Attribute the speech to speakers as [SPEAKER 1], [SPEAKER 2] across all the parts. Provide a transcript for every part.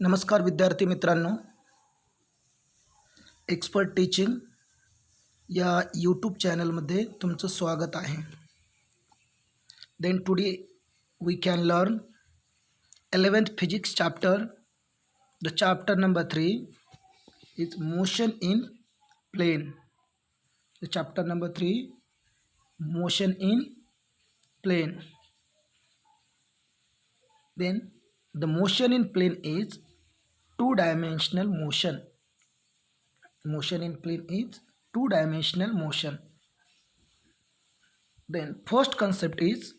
[SPEAKER 1] नमस्कार विद्यार्थी मित्रांनो, एक्सपर्ट टीचिंग या यूट्यूब चॅनलमध्ये तुमचं स्वागत आहे. Then today we can learn 11th physics chapter. The chapter number 3 is motion in plane. The chapter number 3, motion in plane. Then the motion in plane is two-dimensional motion. Motion in plane is two-dimensional motion. Then first concept is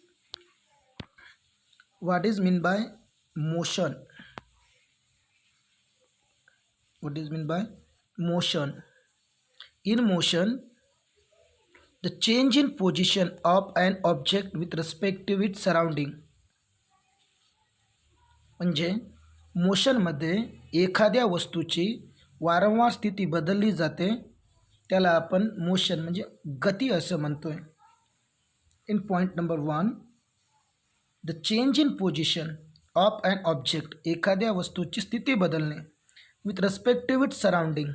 [SPEAKER 1] what is meant by motion. What is meant by motion? In motion, the change in position of an object with respect to its surrounding. म्हणजे मोशनमध्ये एखाद्या वस्तूची वारंवार स्थिती बदलली जाते, त्याला आपण motion म्हणजे गती असं म्हणतोय. In point number 1, the change in position of an object, एखाद्या वस्तूची स्थिती बदलणे with respect to its surrounding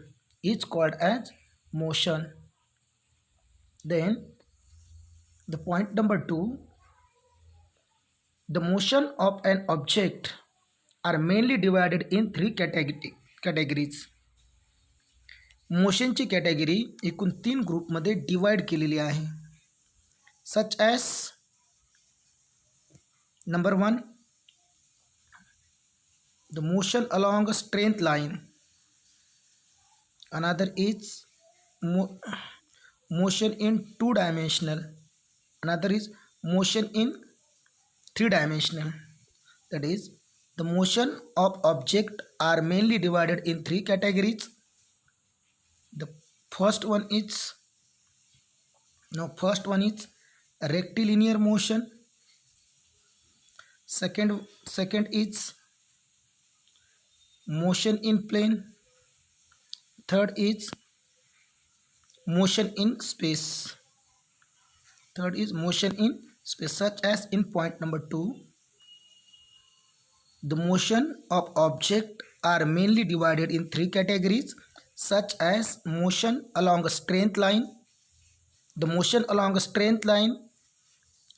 [SPEAKER 1] is called as motion. Then the point number 2, the motion of an object are mainly divided in 3 categories. मोशनची category एकूण 3 ग्रुपमध्ये divide केलेली आहे. Such as number 1, the motion along a straight line. Another is motion in 2-dimensional. Another is motion in 3-dimensional. That is, the motion of object are mainly divided in 3 categories. The first one is rectilinear motion. Second is motion in plane. Third is motion in space. Such as in point number 2, the motion of object are mainly divided in 3 categories, such as motion along a straight line. The motion along a straight line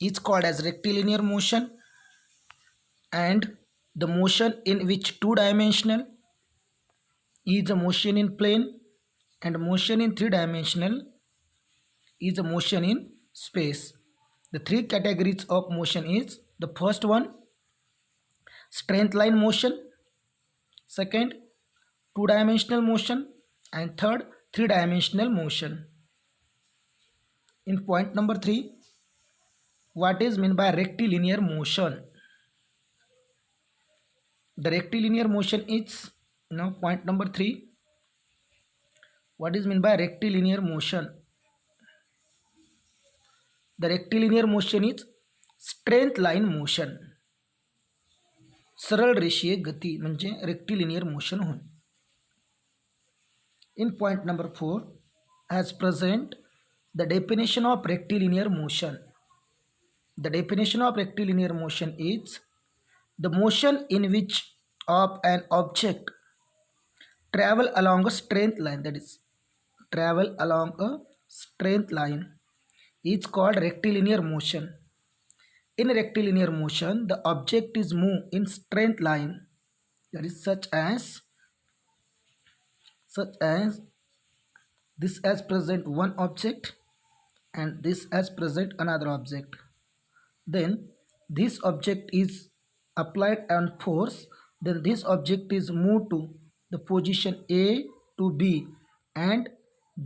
[SPEAKER 1] is called as rectilinear motion, and the motion in which 2-dimensional is a motion in plane, and motion in 3-dimensional is a motion in space. The 3 categories of motion is the first one, straight line motion, second 2-dimensional motion, and third 3-dimensional motion. In point number 3, what is meant by rectilinear motion? The rectilinear motion is, now point number 3, what is meant by rectilinear motion? The rectilinear motion is straight line motion. सरळ रेषीय गती म्हणजे rectilinear motion होय. In point number 4, as present the definition of rectilinear motion. The definition of rectilinear motion is the motion in which of an object travel along a straight line, that is travel along a straight line is called rectilinear motion. In rectilinear motion, the object is moved in straight line, that is such as this as present one object and this as present another object. Then this object is applied on force, then this object is moved to the position A to B, and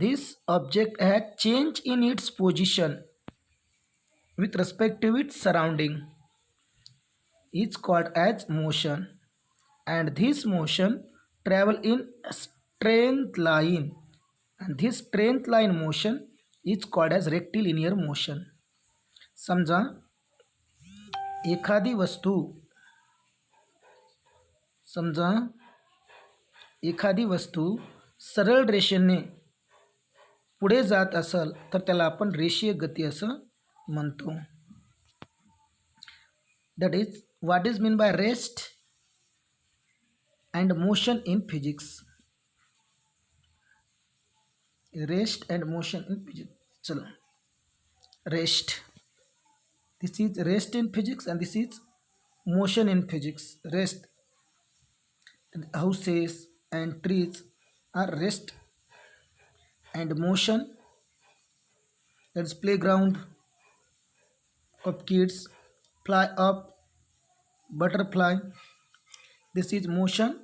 [SPEAKER 1] this object has changed in its position with respect to its surrounding is called as motion, and this motion travel in a straight line, and this straight line motion is called as rectilinear motion. समजा एखादी वस्तू सरळ रेषेने पुढे जात असेल तर त्याला आपण रेषीय गती असं म्हणतो. That is what is mean by rest. and motion in physics. Rest and motion in physics. चलो, rest. This is rest in physics and this is motion in physics. Rest. Houses and trees are rest, and motion, that's playground of kids, fly up, butterfly. This is motion.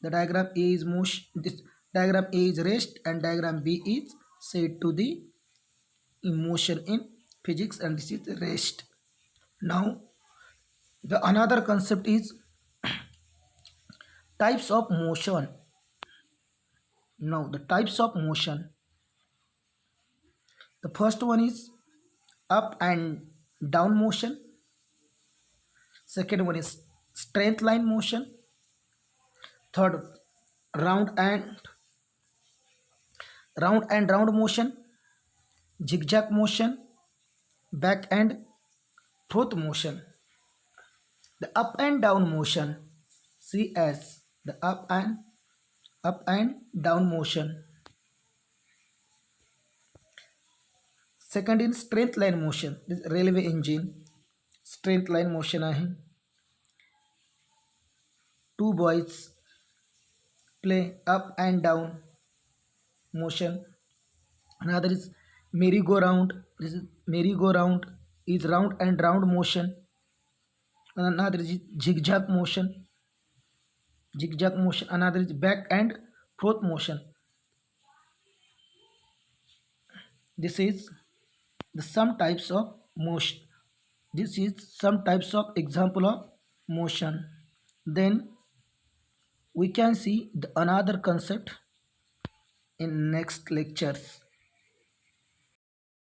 [SPEAKER 1] The diagram A is motion. This diagram A is rest and diagram B is said to the motion in physics, and this is rest. Now the another concept is types of motion. Now the types of motion. The first one is up and down motion. Second one is straight line motion. Third, round and round motion, zigzag motion, back and forth motion. The up and down motion, see as the up and down motion. Second in straight line motion, this railway engine straight line motion आहे. Two boys play up and down motion. Another is merry-go-round. This is merry-go-round is round and round motion. Another is zigzag motion. Zigzag motion. Another is back and forth motion. This is the some types of motion. This is some types of example of motion. Then we can see the another concept in next lectures.